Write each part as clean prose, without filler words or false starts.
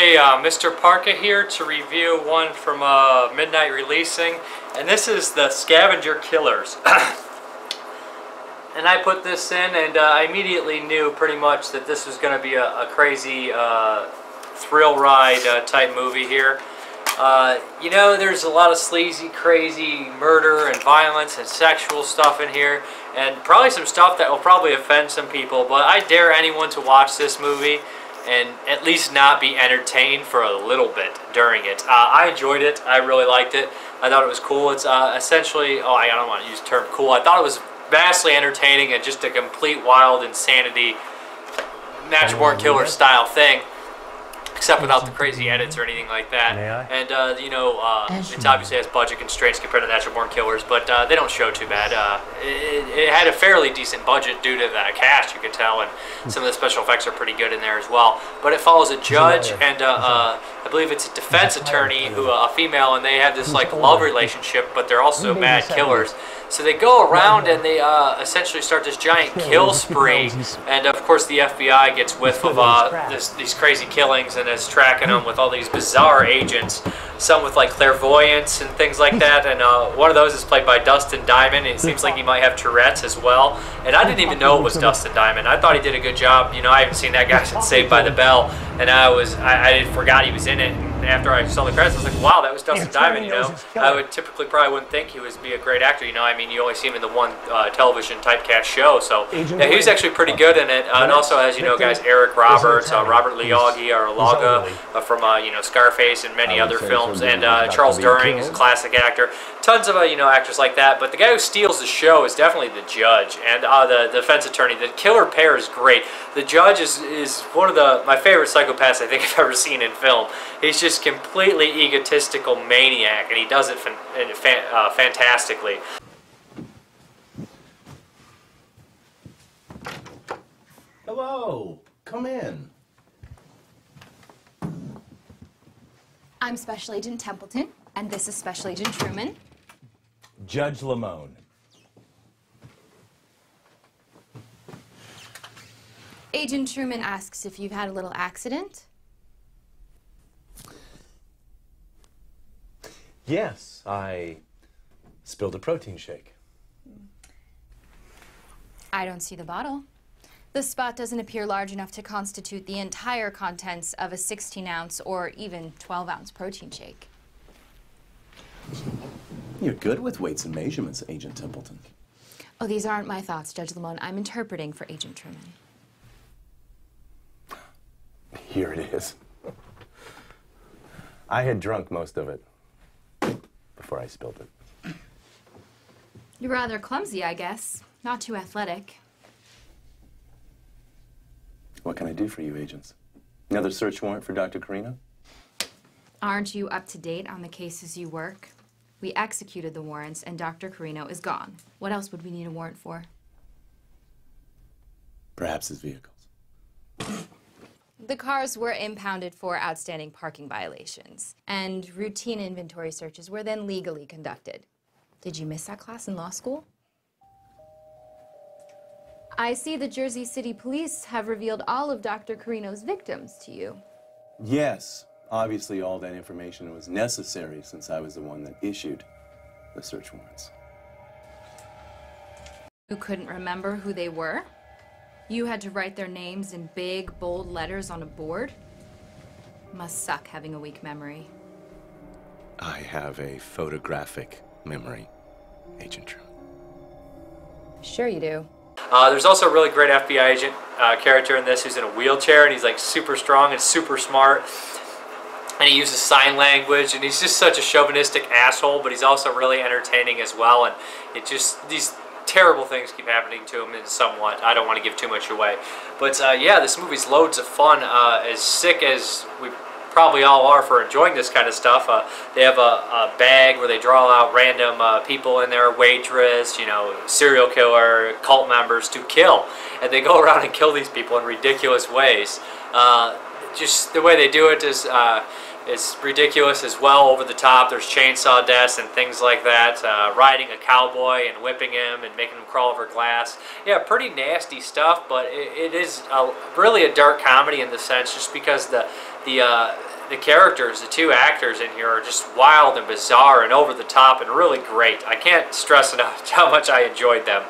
Hey, Mrparka here to review one from Midnight Releasing, and this is the Scavenger Killers. And I put this in, and I immediately knew pretty much that this was going to be a crazy thrill ride type movie here. You know, there's a lot of sleazy, crazy murder and violence and sexual stuff in here, and probably some stuff that will probably offend some people, but I dare anyone to watch this movie and at least not be entertained for a little bit during it. I enjoyed it. I really liked it. I thought it was cool. It's essentially, I don't want to use the term cool. I thought it was vastly entertaining and just a complete wild insanity natural-born killer style thing, except without the crazy edits or anything like that. And, you know, it obviously has budget constraints compared to Natural Born Killers, but they don't show too bad. It had a fairly decent budget due to the cast, you could tell, and some of the special effects are pretty good in there as well. But it follows a judge and I believe it's a defense attorney, who a female, and they have this like love relationship, but they're also mad killers. So they go around and they essentially start this giant kill spree, and of course the FBI gets whiff of these crazy killings and is tracking them with all these bizarre agents, some with like clairvoyance and things like that, and one of those is played by Dustin Diamond, and it seems like he might have Tourette's as well, and I didn't even know it was Dustin Diamond. I thought he did a good job. You know, I haven't seen that guy since Saved by the Bell, and I forgot he was in it. After I saw the credits, I was like, wow, that was Dustin Diamond, you know. I would probably wouldn't think he would be a great actor, you know. I mean, you only see him in the one television typecast show, so yeah, he was actually pretty good in it. And also, as you know, guys, Eric Roberts, Robert Loggia or Loggia from, you know, Scarface and many other films, and Charles Durning is a classic actor. Tons of, you know, actors like that, but the guy who steals the show is definitely the judge, and the defense attorney. The killer pair is great. The judge is one of my favorite psychopaths I think I've ever seen in film. He's just completely egotistical maniac, and he does it fantastically. Hello, come in. I'm Special Agent Templeton, and this is Special Agent Truman. Judge Lamone. Agent Truman asks if you've had a little accident. Yes, I spilled a protein shake. I don't see the bottle. The spot doesn't appear large enough to constitute the entire contents of a 16-ounce or even 12-ounce protein shake. You're good with weights and measurements, Agent Templeton. Oh, these aren't my thoughts, Judge Lamone. I'm interpreting for Agent Truman. Here it is. I had drunk most of it before I spilled it. You're rather clumsy, I guess. Not too athletic. What can I do for you, agents? Another search warrant for Dr. Carino? Aren't you up to date on the cases you work? We executed the warrants, and Dr. Carino is gone. What else would we need a warrant for? Perhaps his vehicles. The cars were impounded for outstanding parking violations, and routine inventory searches were then legally conducted. Did you miss that class in law school? I see the Jersey City Police have revealed all of Dr. Carino's victims to you. Yes, obviously all that information was necessary since I was the one that issued the search warrants. You couldn't remember who they were? You had to write their names in big, bold letters on a board? Must suck having a weak memory. I have a photographic memory, Agent Truman. Sure you do. There's also a really great FBI agent character in this who's in a wheelchair, and he's like super strong and super smart, and he uses sign language, and he's just such a chauvinistic asshole, but he's also really entertaining as well, and it just, these terrible things keep happening to him in somewhat. I don't want to give too much away, but yeah, this movie's loads of fun. As sick as we probably all are for enjoying this kind of stuff, they have a bag where they draw out random people in there, waitress, you know, serial killer, cult members to kill, and they go around and kill these people in ridiculous ways. Just the way they do it is ridiculous as well, over the top. There's chainsaw deaths and things like that, riding a cowboy and whipping him and making him crawl over glass. Yeah, pretty nasty stuff, but it is really a dark comedy in the sense, just because the characters, the two actors in here are just wild and bizarre and over the top and really great. I can't stress enough how much I enjoyed them.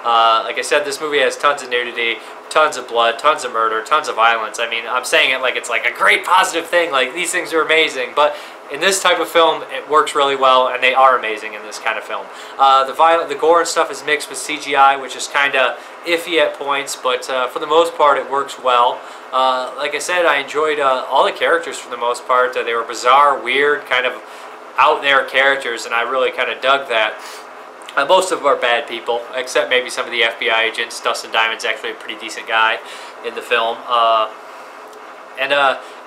Like I said, this movie has tons of nudity, tons of blood, tons of murder, tons of violence. I mean, I'm saying it like it's like a great positive thing, like these things are amazing, but in this type of film, it works really well, and they are amazing in this kind of film. The gore and stuff is mixed with CGI, which is kind of iffy at points, but for the most part, it works well. Like I said, I enjoyed all the characters for the most part. They were bizarre, weird, kind of out there characters, and I really kind of dug that. Most of them are bad people, except maybe some of the FBI agents. Dustin Diamond's actually a pretty decent guy in the film.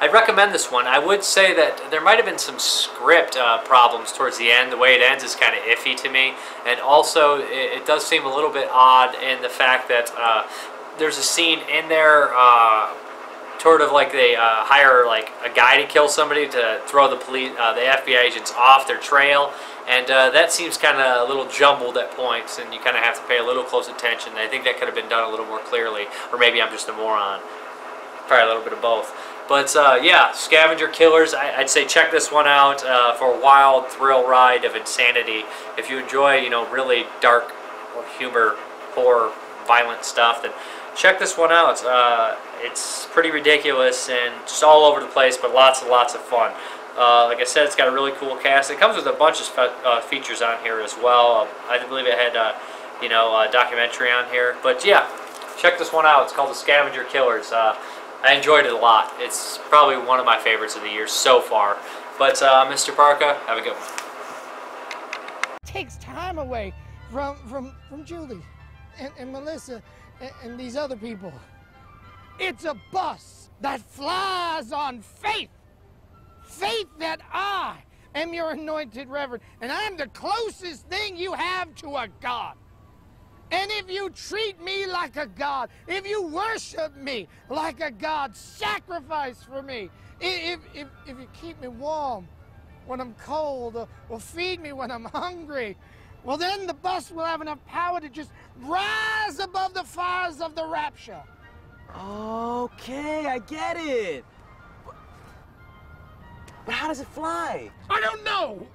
I'd recommend this one. I would say that there might have been some script problems towards the end. The way it ends is kind of iffy to me. And also, it does seem a little bit odd in the fact that there's a scene in there sort of like they hire like a guy to kill somebody to throw the FBI agents off their trail. And that seems kind of a little jumbled at points, and you kind of have to pay a little close attention. I think that could have been done a little more clearly, or maybe I'm just a moron. Probably a little bit of both. But yeah, Scavenger Killers, I'd say check this one out for a wild thrill ride of insanity. If you enjoy, you know, really dark or humor, horror, violent stuff, then check this one out. It's pretty ridiculous and just all over the place, but lots and lots of fun. Like I said, it's got a really cool cast. It comes with a bunch of features on here as well. I believe it had, you know, a documentary on here. But yeah, check this one out. It's called The Scavenger Killers. I enjoyed it a lot. It's probably one of my favorites of the year so far. But Mrparka, have a good one. Takes time away from Julie and Melissa and these other people. It's a bus that flies on faith. Faith that I am your anointed reverend, and I'm the closest thing you have to a God. And if you treat me like a God, if you worship me like a God, sacrifice for me, if you keep me warm when I'm cold, or feed me when I'm hungry, well then the bus will have enough power to just rise above the fires of the rapture. Okay, I get it. But how does it fly? I don't know.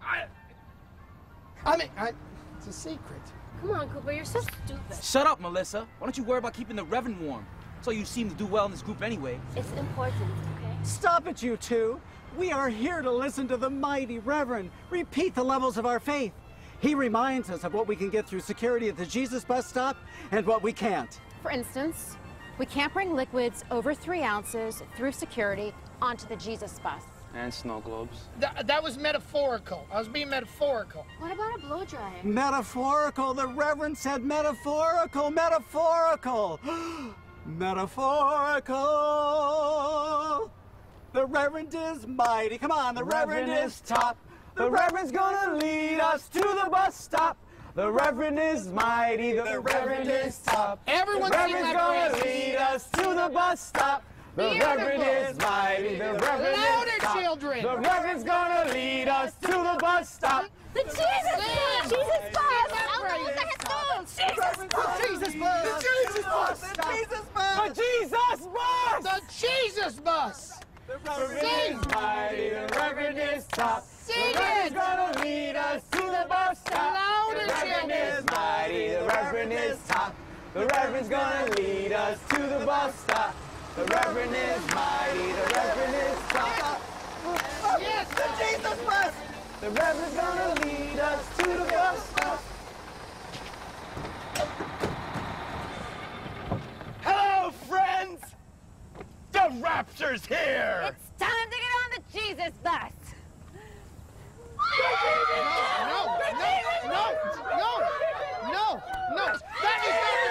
I mean, it's a secret. Come on, Cooper, you're so stupid. Shut up, Melissa. Why don't you worry about keeping the Reverend warm? So you seem to do well in this group anyway. It's important, okay? Stop it, you two. We are here to listen to the mighty Reverend repeat the levels of our faith. He reminds us of what we can get through security at the Jesus bus stop and what we can't. For instance, we can't bring liquids over 3 ounces through security onto the Jesus bus. And snow globes. That was metaphorical. I was being metaphorical. What about a blow dryer? Metaphorical. The Reverend said metaphorical. Metaphorical. Metaphorical. The Reverend is mighty. Come on, the Reverend is top. The Reverend's gonna lead us to the bus stop. The Reverend is mighty. The Reverend is top. Everyone the sing Reverend's that gonna lead us to the bus stop. The Reverend is mighty. The Reverend Louder, is top. children. The Reverend's gonna lead us to the bus stop. The Jesus bus! Jesus bus! Jesus bus! The Jesus bus! The Jesus bus! The Jesus bus! The Reverend Sing. is mighty. The Reverend is top. Sing the Reverend's it. gonna lead us to the bus stop. Louder, the Reverend children. is mighty. The Reverend is top. The Reverend's gonna lead us to the bus stop. The Reverend is mighty. The Reverend is top. Yes. The Jesus bus. The Reverend's gonna lead us to the bus stop. Hello, friends! The Rapture's here! It's time to get on the Jesus bus. No. That is not